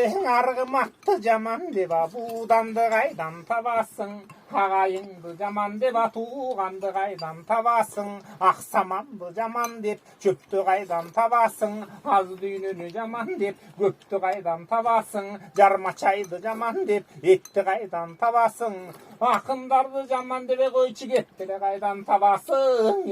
Senden argımaktı caman deba, buğdandı kaydan tabasın. Ağayındı caman deba, tuğandı kaydan tabasın. Aksamandı caman dep, çöptü kaydan tabasın. Az düğününü caman dep, göptü kaydan tabasın. Jarma çaydı caman dep, etti kaydan tabasın. Akındardı caman debe, koyçu gettile kaydan tabasın.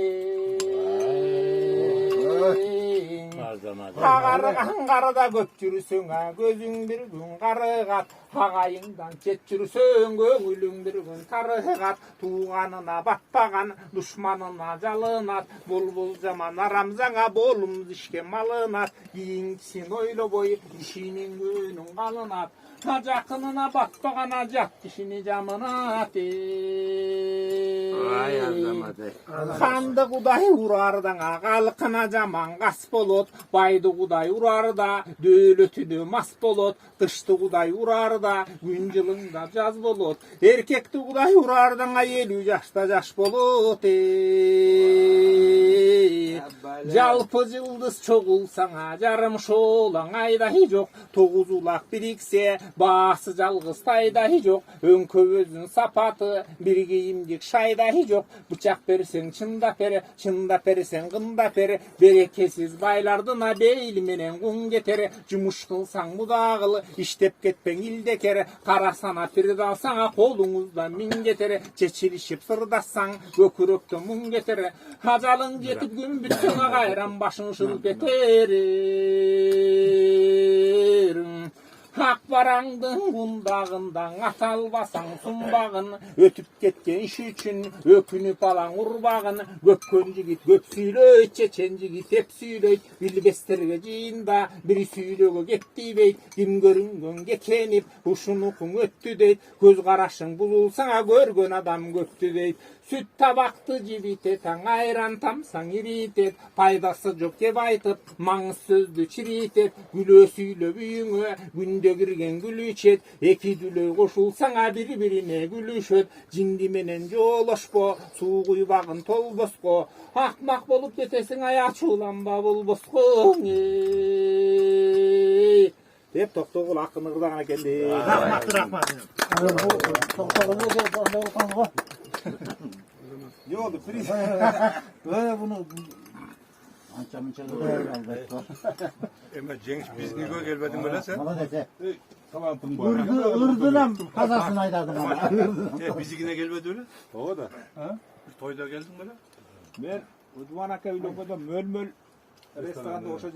Ağarıgan qarada göp жүрүсөң, gözüң bir gün qarıgat. Ağayından ket жүрүсөң, көңүлүң bir gün tarıgat. Tuğanına batpagan, düşmanına jalınat. Bul jaman aramzana, bolumuz işke malınat. Kийинкисин ойлобой, işinin günün kalınat. Jakınına batpagan ajat kişini jamınat. Kandı kuday urardan kalkına jaman kas bolot. Baydı kuday urarda dölötünü mas bolot. Dıştı kuday urarda gün жылында jaz bolot. Erkekti kuday urardan 50 yaşta jaş bolot. Жалпы жылдыз чогулсаңа жарым шолаң айдай жок. 9 улак бириксе баасы жалгыз тайдай жок. Өңкөбөзүн сапаты бир кийимдик шайдай жок. Бычак берсең чындап бер, чындап берсең кындап бер. Берекесиз байлардына бейли менен кун кетер. Жумуш кылсаң мудагыл, иштеп кетпең илдекер. Карасана пирди алсаңа колуңузда миң кетер. Чечилишип сырдасаң көкүрөктө муң кетер. Ажалың жетип күн бүтсөң кайран башың шылып кетер. Ак бараңдын кундагындан аталбасаң сумбагын. Өтүп кеткен иш үчүн өкүнүп алаң урбагын. Көпкөн жигит көп сүйлөйт, чечен жигит эп сүйлөйт. Билбестерге жыйында бири сүйлөгө кеттибейт. Ким көрүнгөн кекенип ушунукуң өттү дейт. Көз карашың булулсаңа көргөн адам көптү дейт. Süt tabakты жибите таң айран тамсаң иритет. Пайдасы жок деп айтып маңыз сөздү чиритет. Күлө сүйлөп үйүңө күндө кирген күлүчет. Эки дүлөй кошулсаңа бири бирине күлүшөт. Жинди менен жоолошпо, суу куйбагын толбоско. Акмак болуп кетесиң, ачууланба болбоско. Деп токтогул акын ырдаган экенди. Рахмат. Ne oldu? Priz. Böyle bunu anca Ama Cengiz biz niye gelmedin böyle sen? Bana dese. Tamam bunu bu. Irdılam kazasını aydadım ama. Bizi yine gelmedi öyle. O da. Ha? Toyda geldin böyle. Ben Udvan Aka Vlog'da möl restoranda oşa